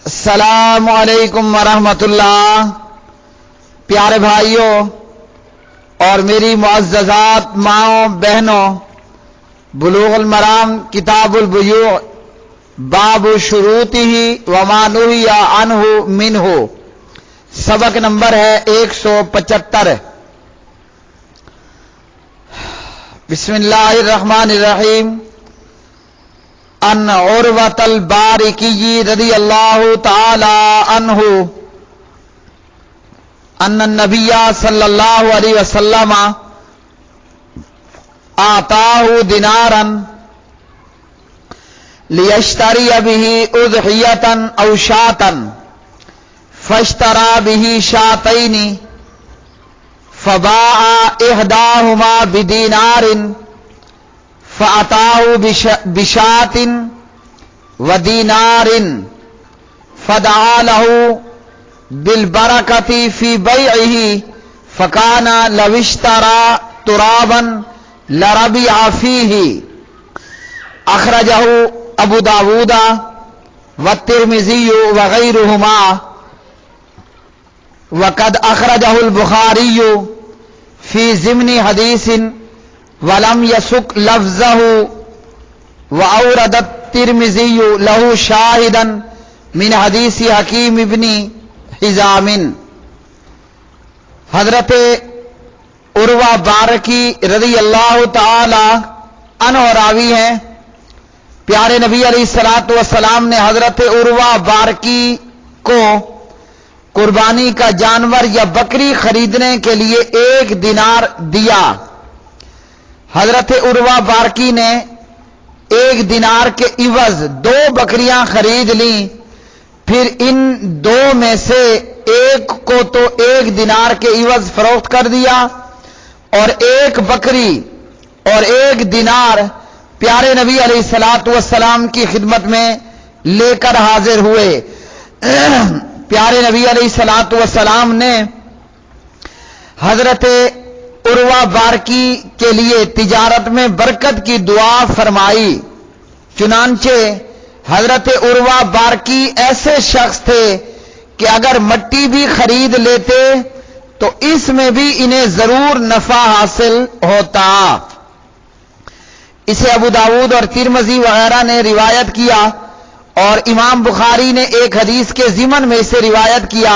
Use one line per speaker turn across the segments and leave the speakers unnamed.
السلام علیکم ورحمۃ اللہ۔ پیارے بھائیوں اور میری معززات ماؤں بہنوں، بلوغ المرام کتاب البیوع باب شروطہ وما نہی عنہ منہ، سبق نمبر ہے 175۔ بسم اللہ الرحمن الرحیم۔ ان عروۃ البارکی رضی اللہ تعالی عنہ ان النبی صلی اللہ علیہ وسلم آتاہ دینارا لیشتری بہ اضحیۃ او شاۃ فاشتری بہ شاتین فباع احداہما بدینار فأتاه بشاة ودینار فدعا له بالبركة في بيعه فكان لو اشترى ترابا لربع فيه، أخرجه أبو داود والترمذي وغيرهما، وقد أخرجه البخاري في ضمن حديث ولم يسق لفظه، وأورد الترمذي له شاهدا من حديث حكيم بن حزام۔ حضرت عروہ بارکی رضی اللہ تعالی عنہ راوی ہیں۔ پیارے نبی علیہ الصلوۃ والسلام نے حضرت عروہ بارکی کو قربانی کا جانور یا بکری خریدنے کے لیے 1 دینار دیا۔ حضرت عروہ بارکی نے 1 دینار کے عوض 2 بکریاں خرید لیں، پھر ان 2 میں سے ایک کو تو 1 دینار کے عوض فروخت کر دیا، اور 1 بکری اور 1 دینار پیارے نبی علیہ الصلوۃ والسلام کی خدمت میں لے کر حاضر ہوئے۔ پیارے نبی علیہ الصلوۃ والسلام نے حضرت عروہ بارکی کے لیے تجارت میں برکت کی دعا فرمائی۔ چنانچہ حضرت عروہ بارکی ایسے شخص تھے کہ اگر مٹی بھی خرید لیتے تو اس میں بھی انہیں ضرور نفع حاصل ہوتا۔ اسے ابو داود اور ترمذی وغیرہ نے روایت کیا، اور امام بخاری نے ایک حدیث کے ضمن میں اسے روایت کیا،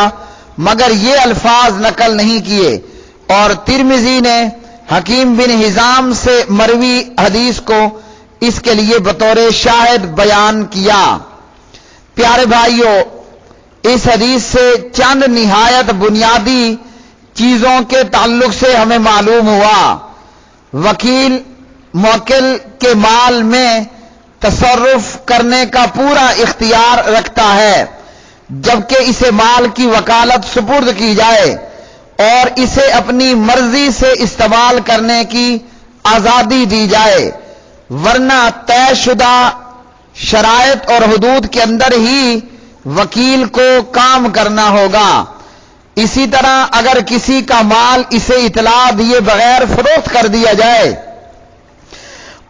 مگر یہ الفاظ نقل نہیں کیے، اور ترمذی نے حکیم بن حزام سے مروی حدیث کو اس کے لیے بطور شاہد بیان کیا۔ پیارے بھائیوں، اس حدیث سے چند نہایت بنیادی چیزوں کے تعلق سے ہمیں معلوم ہوا۔ وکیل موکل کے مال میں تصرف کرنے کا پورا اختیار رکھتا ہے، جبکہ اسے مال کی وکالت سپرد کی جائے اور اسے اپنی مرضی سے استعمال کرنے کی آزادی دی جائے، ورنہ طے شدہ شرائط اور حدود کے اندر ہی وکیل کو کام کرنا ہوگا۔ اسی طرح اگر کسی کا مال اسے اطلاع دیے بغیر فروخت کر دیا جائے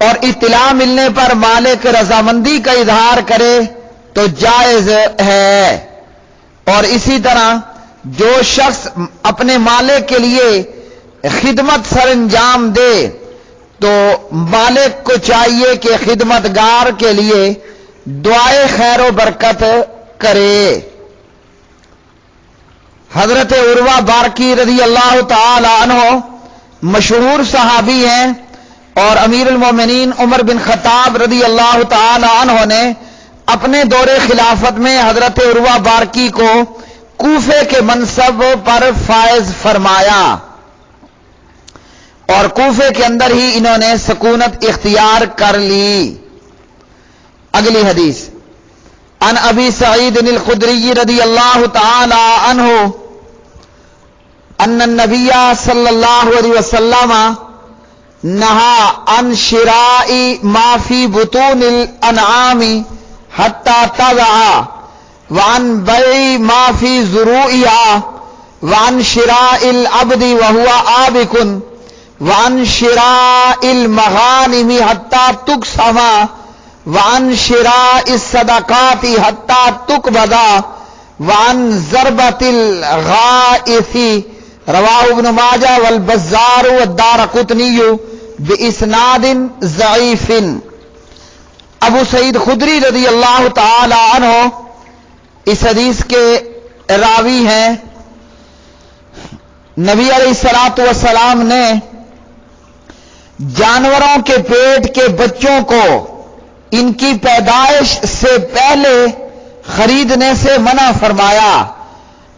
اور اطلاع ملنے پر مالک رضامندی کا اظہار کرے تو جائز ہے، اور اسی طرح جو شخص اپنے مالک کے لیے خدمت سر انجام دے تو مالک کو چاہیے کہ خدمتگار کے لیے دعائے خیر و برکت کرے۔ حضرت عروہ بارکی رضی اللہ تعالی عنہ مشہور صحابی ہیں، اور امیر المومنین عمر بن خطاب رضی اللہ تعالی عنہ نے اپنے دور خلافت میں حضرت عروہ بارکی کو کوفے کے منصب پر فائز فرمایا، اور کوفے کے اندر ہی انہوں نے سکونت اختیار کر لی۔ اگلی حدیث، عن ابی سعید الخدری رضی اللہ تعالی عنہ ان النبی صلی اللہ علیہ وسلم نہا عن شراء ما فی بطون الانعام حتی تضع، وعن بیع ما فی ضروعها، وعن شراء العبد وهو آبق، وعن شراء المغانم حتی تقسم، وعن شراء الصدقات حتى تقبض وعن ضربة الغائث رواہ ابن ماجہ والبزار والدارقطنی باسناد ضعیف۔ ابو سعید خدری رضی اللہ تعالی عنہ اس حدیث کے راوی ہیں۔ نبی علیہ الصلوۃ والسلام نے جانوروں کے پیٹ کے بچوں کو ان کی پیدائش سے پہلے خریدنے سے منع فرمایا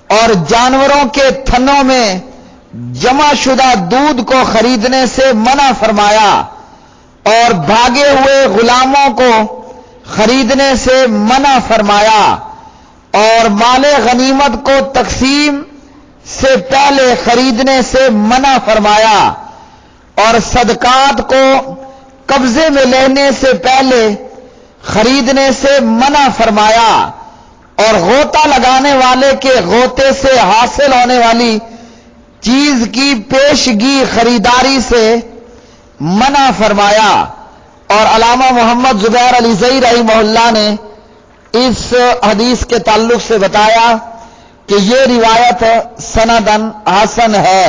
اور جانوروں کے تھنوں میں جمع شدہ دودھ کو خریدنے سے منع فرمایا اور بھاگے ہوئے غلاموں کو خریدنے سے منع فرمایا اور مال غنیمت کو تقسیم سے پہلے خریدنے سے منع فرمایا اور صدقات کو قبضے میں لینے سے پہلے خریدنے سے منع فرمایا اور غوطہ لگانے والے کے غوطے سے حاصل ہونے والی چیز کی پیشگی خریداری سے منع فرمایا۔ اور علامہ محمد زبیر علی زئی رحمہ اللہ نے اس حدیث کے تعلق سے بتایا کہ یہ روایت سندن حسن ہے۔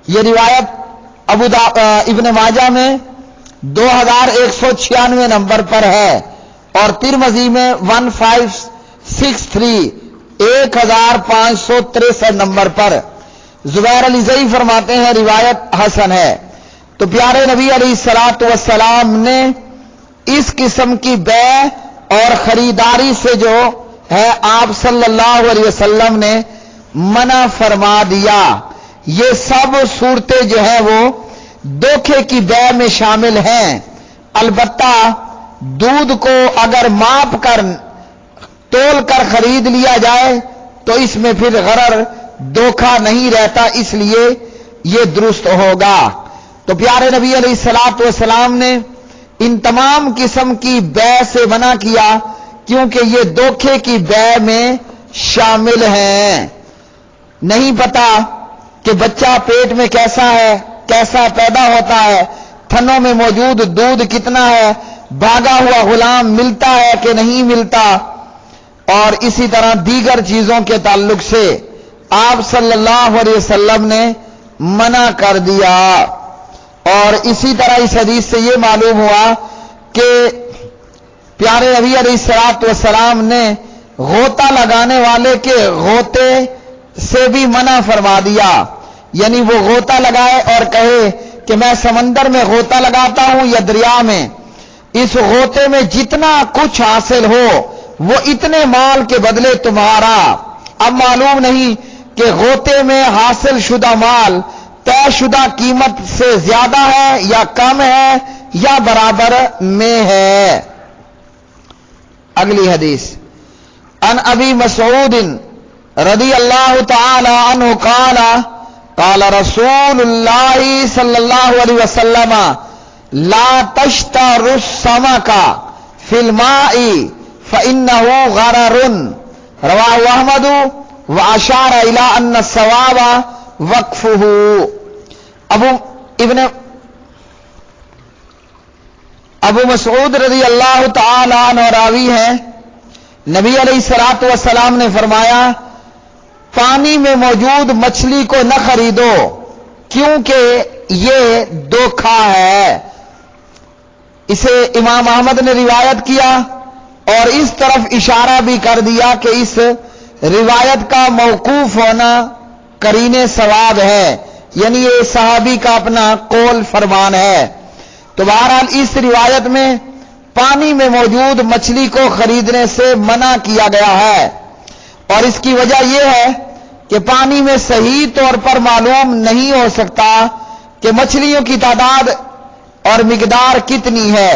یہ روایت ابن ماجہ میں 2196 نمبر پر ہے اور ترمذی میں 1563 1563 نمبر پر۔ زبیر علی زئی فرماتے ہیں روایت حسن ہے۔ تو پیارے نبی علیہ الصلوۃ والسلام نے اس قسم کی بیع اور خریداری سے جو ہے آپ صلی اللہ علیہ وسلم نے منع فرما دیا۔ یہ سب صورتیں جو ہیں وہ دھوکے کی بیع میں شامل ہیں۔ البتہ دودھ کو اگر ماپ کر تول کر خرید لیا جائے تو اس میں پھر غرر دھوکہ نہیں رہتا، اس لیے یہ درست ہوگا۔ تو پیارے نبی علیہ الصلوۃ والسلام نے ان تمام قسم کی بیع سے منع کیا کیونکہ یہ دھوکے کی بیع میں شامل ہیں۔ نہیں پتا کہ بچہ پیٹ میں کیسا ہے، کیسا پیدا ہوتا ہے، تھنوں میں موجود دودھ کتنا ہے، بھاگا ہوا غلام ملتا ہے کہ نہیں ملتا، اور اسی طرح دیگر چیزوں کے تعلق سے آپ صلی اللہ علیہ وسلم نے منع کر دیا۔ اور اسی طرح اس حدیث سے یہ معلوم ہوا کہ پیارے نبی علیہ الصلوۃ والسلام نے غوطہ لگانے والے کے غوطے سے بھی منع فرما دیا، یعنی وہ غوطہ لگائے اور کہے کہ میں سمندر میں غوطہ لگاتا ہوں یا دریا میں، اس غوطے میں جتنا کچھ حاصل ہو وہ اتنے مال کے بدلے تمہارا۔ اب معلوم نہیں کہ غوطے میں حاصل شدہ مال طے شدہ قیمت سے زیادہ ہے یا کم ہے یا برابر میں ہے۔ اگلی حدیث ان ابی مسعود رضی اللہ تعالی عنہ قال قال رسول اللہ صلی اللہ علیہ وسلم لا تشتروا السمك في الماء فإنه غرر رواه احمد واشار الى ان الصواب وقفه۔ ابو مسعود رضی اللہ تعالی عنہ راوی ہیں، نبی علیہ الصلوۃ والسلام نے فرمایا پانی میں موجود مچھلی کو نہ خریدو کیونکہ یہ دھوکہ ہے۔ اسے امام احمد نے روایت کیا اور اس طرف اشارہ بھی کر دیا کہ اس روایت کا موقوف ہونا قرین ثواب ہے، یعنی یہ صحابی کا اپنا قول فرمان ہے۔ تو بہرحال اس روایت میں پانی میں موجود مچھلی کو خریدنے سے منع کیا گیا ہے، اور اس کی وجہ یہ ہے کہ پانی میں صحیح طور پر معلوم نہیں ہو سکتا کہ مچھلیوں کی تعداد اور مقدار کتنی ہے،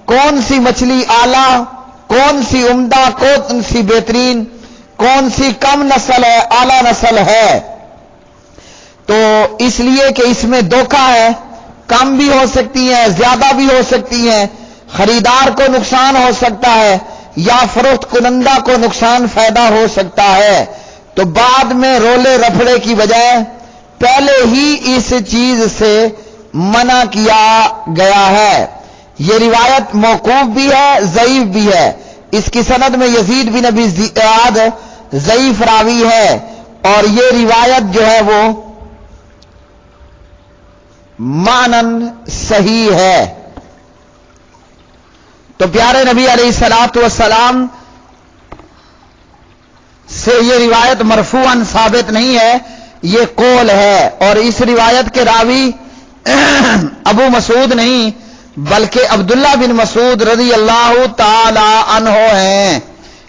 کون سی مچھلی اعلیٰ، کون سی عمدہ، کون سی بہترین، کون سی کم نسل ہے، اعلیٰ نسل ہے۔ تو اس لیے کہ اس میں دھوکہ ہے، کم بھی ہو سکتی ہیں، زیادہ بھی ہو سکتی ہیں، خریدار کو نقصان ہو سکتا ہے یا فروخت کنندہ کو نقصان فائدہ ہو سکتا ہے۔ تو بعد میں رولے رفڑے کی بجائے پہلے ہی اس چیز سے منع کیا گیا ہے۔ یہ روایت موقوف بھی ہے، ضعیف بھی ہے. اس کی سند میں یزید بن ابی زیاد ضعیف راوی ہے، اور یہ روایت جو ہے وہ معنن صحیح ہے. تو پیارے نبی علیہ الصلوۃ والسلام سے یہ روایت مرفوعاً ثابت نہیں ہے، یہ قول ہے. اور اس روایت کے راوی ابو مسعود نہیں بلکہ عبداللہ بن مسعود رضی اللہ تعالی عنہ ہیں.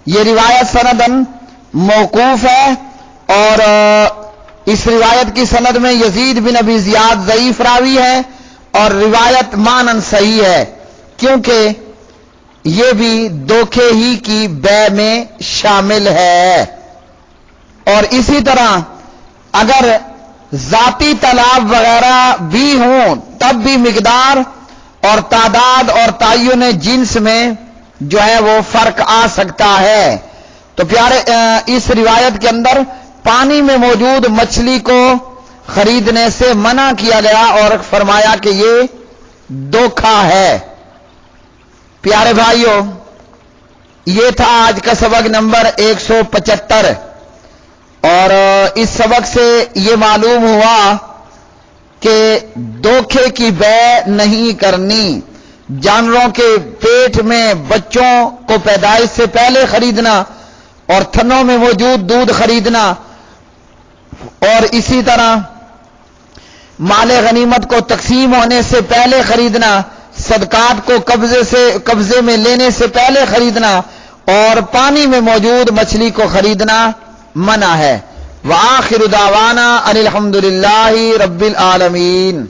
یہ روایت سندن موقوف ہے، اور اس روایت کی سند میں یزید بن ابی زیاد ضعیف راوی ہے، اور روایت معنن صحیح ہے کیونکہ یہ بھی دھوکے ہی کی بے میں شامل ہے. اور اسی طرح اگر ذاتی طلاب وغیرہ بھی ہوں تب بھی مقدار اور تعداد اور تعین جنس میں جو ہے وہ فرق آ سکتا ہے. تو پیارے اس روایت کے اندر پانی میں موجود مچھلی کو خریدنے سے منع کیا گیا اور فرمایا کہ یہ دھوکہ ہے. پیارے بھائیوں، یہ تھا آج کا سبق نمبر 175، اور اس سبق سے یہ معلوم ہوا کہ دھوکے کی بے نہیں کرنی. جانوروں کے پیٹ میں بچوں کو پیدائش سے پہلے خریدنا اور تھنوں میں موجود دودھ خریدنا، اور اسی طرح مال غنیمت کو تقسیم ہونے سے پہلے خریدنا، صدقات کو قبضے میں لینے سے پہلے خریدنا، اور پانی میں موجود مچھلی کو خریدنا منع ہے. وآخر دعوانا ان الحمد للہ رب العالمین.